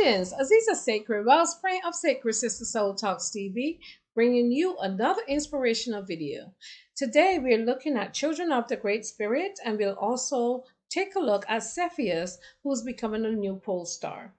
Greetings, Aziza Sacred Wellspring of Sacred Sister Soul Talks TV, bringing you another inspirational video. Today we're looking at Children of the Great Spirit, and we'll also take a look at Cepheus, who's becoming a new pole star.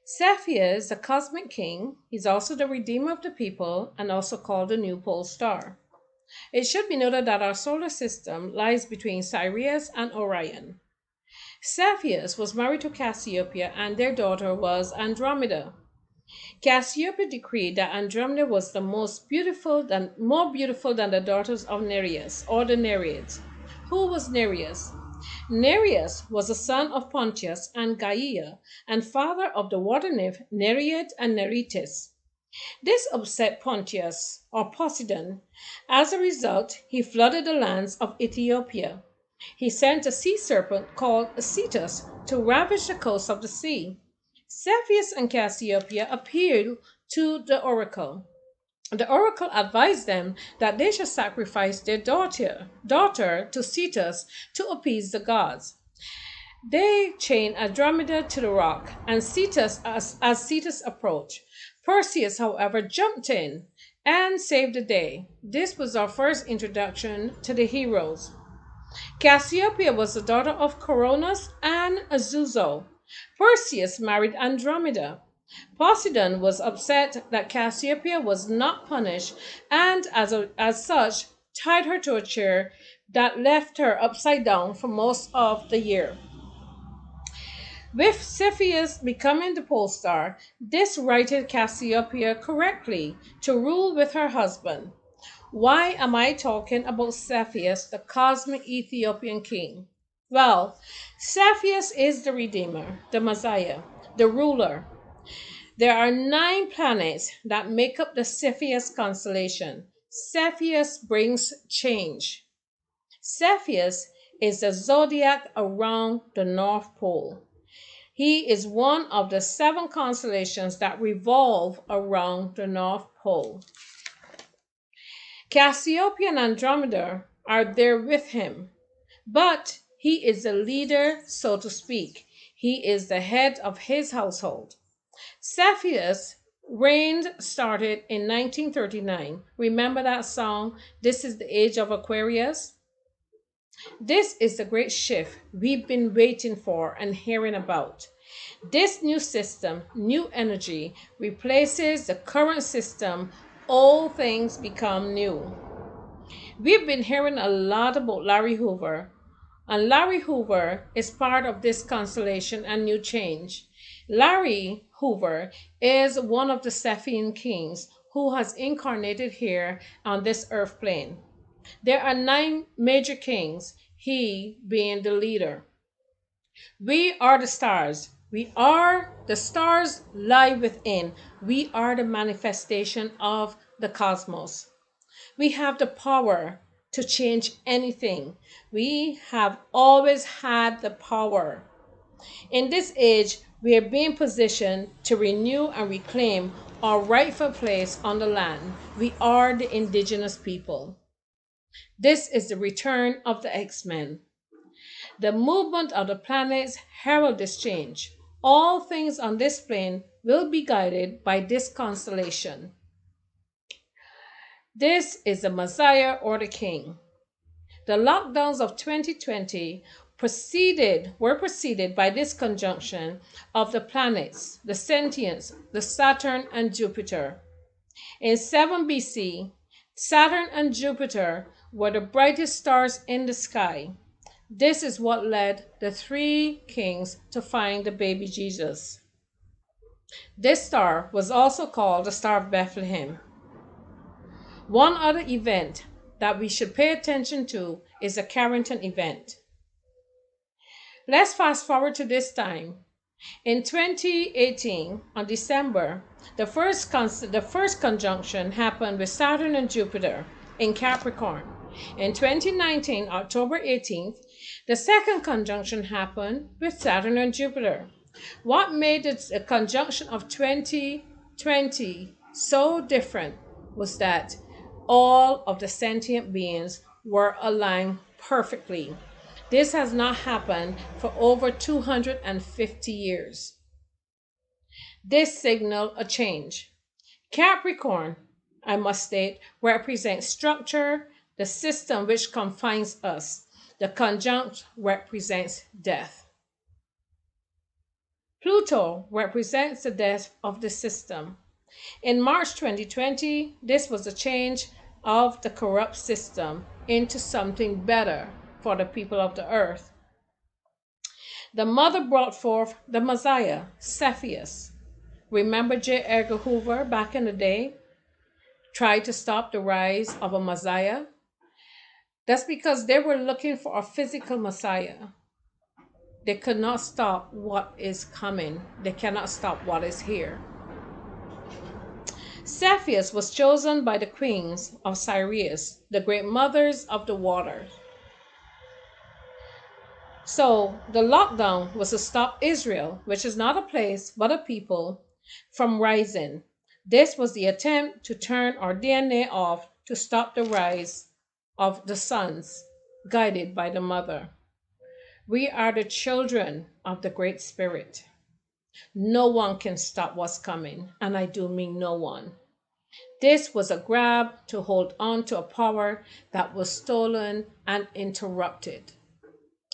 Cepheus, the Cosmic King, he's also the Redeemer of the people and also called the new pole star. It should be noted that our solar system lies between Sirius and Orion. Cepheus was married to Cassiopeia, and their daughter was Andromeda. Cassiopeia decreed that Andromeda was more beautiful than the daughters of Nereus, or the Nereids. Who was Nereus? Nereus was a son of Pontius and Gaia, and father of the water nymph Nereid and Neretis. This upset Pontius, or Poseidon. As a result, he flooded the lands of Ethiopia. He sent a sea serpent called Cepheus to ravage the coast of the sea. Cepheus and Cassiopeia appealed to the oracle. The oracle advised them that they should sacrifice their daughter to Cepheus to appease the gods. They chained Andromeda to the rock, and Cepheus, as Cepheus approached. Perseus, however, jumped in and saved the day. This was our first introduction to the heroes. Cassiopeia was the daughter of Coronis and Azuzo. Perseus married Andromeda. Poseidon was upset that Cassiopeia was not punished and, as such, tied her to a chair that left her upside down for most of the year. With Cepheus becoming the pole star, this righted Cassiopeia correctly to rule with her husband. Why am I talking about Cepheus, the Cosmic Ethiopian King? Well, Cepheus is the Redeemer, the Messiah, the ruler. There are 9 planets that make up the Cepheus constellation. Cepheus brings change. Cepheus is the zodiac around the North Pole. He is one of the 7 constellations that revolve around the North Pole. Cassiopeia and Andromeda are there with him, but he is the leader, so to speak. He is the head of his household. Cepheus' reign started in 1939. Remember that song, This is the Age of Aquarius? This is the great shift we've been waiting for and hearing about. This new system, new energy, replaces the current system. All things become new. We've been hearing a lot about Larry Hoover, and Larry Hoover is part of this constellation and new change. Larry Hoover is one of the Cephean kings who has incarnated here on this earth plane. There are 9 major kings, he being the leader. We are the stars. The stars lie within. We are the manifestation of the cosmos. We have the power to change anything. We have always had the power. In this age, we are being positioned to renew and reclaim our rightful place on the land. We are the indigenous people. This is the return of the X-Men. The movement of the planets herald this change. All things on this plane will be guided by this constellation. This is the Messiah or the King. The lockdowns of 2020 were preceded by this conjunction of the planets, the sentients, the Saturn and Jupiter. In 7 BC, Saturn and Jupiter were the brightest stars in the sky. This is what led the 3 kings to find the baby Jesus. This star was also called the Star of Bethlehem. One other event that we should pay attention to is the Carrington event. Let's fast forward to this time. In 2018, on December, the first conjunction happened with Saturn and Jupiter in Capricorn. In 2019, October 18th, the second conjunction happened with Saturn and Jupiter. What made the conjunction of 2020 so different was that all of the sentient beings were aligned perfectly. This has not happened for over 250 years. This signaled a change. Capricorn, I must state, represents structure, the system which confines us. The conjunct represents death. Pluto represents the death of the system. In March 2020, this was a change of the corrupt system into something better for the people of the earth. The mother brought forth the Messiah, Cepheus. Remember J. Edgar Hoover back in the day tried to stop the rise of a Messiah? That's because they were looking for a physical Messiah. They could not stop what is coming. They cannot stop what is here. Cepheus was chosen by the queens of Syrius, the great mothers of the water. So the lockdown was to stop Israel, which is not a place but a people, from rising. This was the attempt to turn our DNA off to stop the rise of the sons, guided by the mother. We are the children of the Great Spirit. No one can stop what's coming, and I do mean no one. This was a grab to hold on to a power that was stolen and interrupted.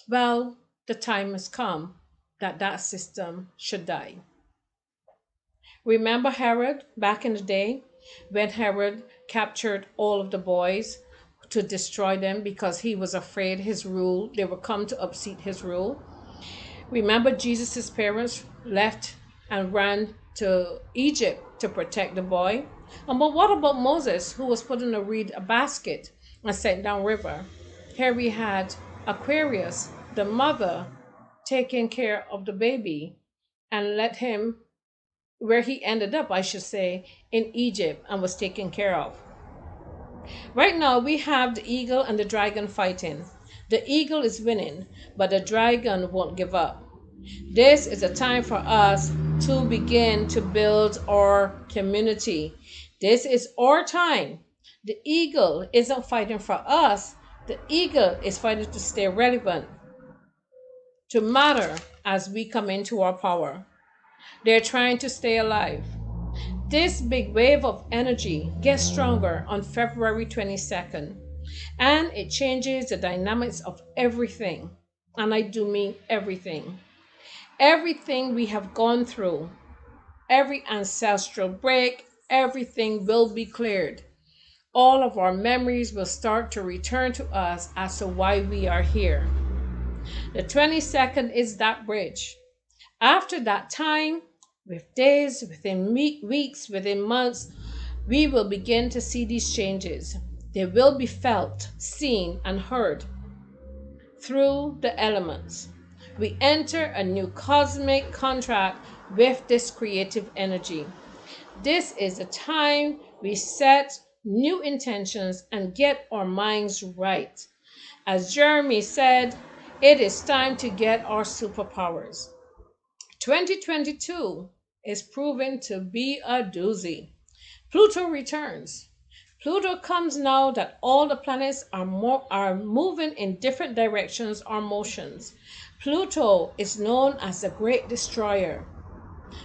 Well, the time has come that that system should die. Remember Herod back in the day when Herod captured all of the boys to destroy them because he was afraid his rule, they would come to upseat his rule? Remember Jesus' parents left and ran to Egypt to protect the boy? But what about Moses, who was put in a basket and sent down river? Here we had Aquarius, the mother, taking care of the baby and let him, where he ended up, I should say, in Egypt and was taken care of. Right now, we have the eagle and the dragon fighting. The eagle is winning, but the dragon won't give up. This is a time for us to begin to build our community. This is our time. The eagle isn't fighting for us. The eagle is fighting to stay relevant, to matter as we come into our power. They're trying to stay alive. This big wave of energy gets stronger on February 22nd, and it changes the dynamics of everything. And I do mean everything. Everything we have gone through, every ancestral break, everything will be cleared. All of our memories will start to return to us as to why we are here. The 22nd is that bridge. After that time, with days, within weeks, within months, we will begin to see these changes. They will be felt, seen, and heard through the elements. We enter a new cosmic contract with this creative energy. This is the time we set new intentions and get our minds right. As Jeremy said, it is time to get our superpowers. 2022 is proven to be a doozy. Pluto returns. Pluto comes now that all the planets are moving in different directions or motions. Pluto is known as the Great Destroyer.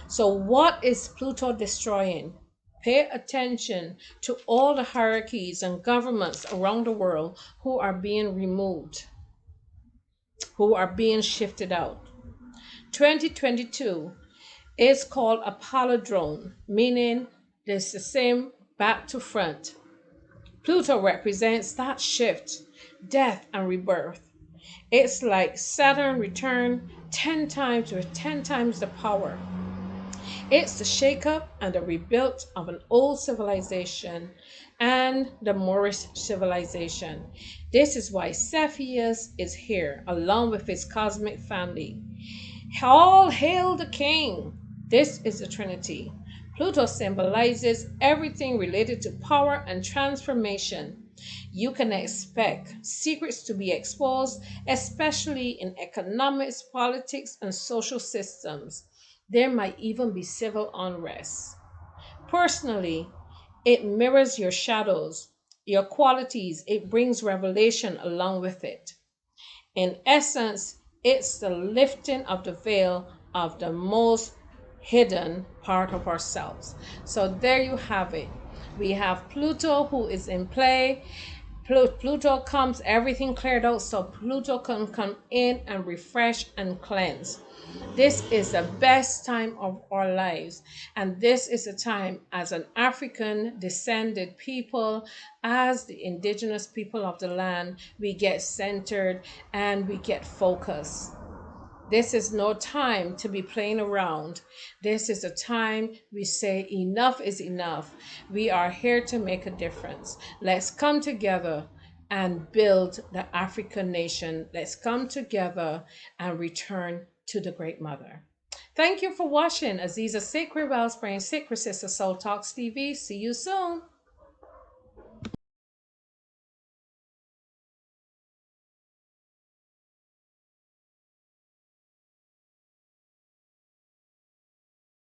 So what is Pluto destroying? Pay attention to all the hierarchies and governments around the world who are being removed, who are being shifted out. 2022 is called a palindrome, meaning it's the same back to front. Pluto represents that shift, death, and rebirth. It's like Saturn returned 10 times with 10 times the power. It's the shakeup and the rebuild of an old civilization and the Moorish civilization. This is why Cepheus is here, along with his cosmic family. All hail the king! This is the Trinity. Pluto symbolizes everything related to power and transformation. You can expect secrets to be exposed, especially in economics, politics, and social systems. There might even be civil unrest. Personally, it mirrors your shadows, your qualities. It brings revelation along with it. In essence, it's the lifting of the veil of the most hidden part of ourselves. So there you have it. We have Pluto who is in play. Pluto comes, everything cleared out, so Pluto can come in and refresh and cleanse. This is the best time of our lives, and this is a time as an African descended people, as the indigenous people of the land, we get centered and we get focused. This is no time to be playing around. This is a time we say enough is enough. We are here to make a difference. Let's come together and build the African nation. Let's come together and return to the Great Mother. Thank you for watching Aziza Sacred Wellspring Sacred Sister Soul Talks TV. See you soon.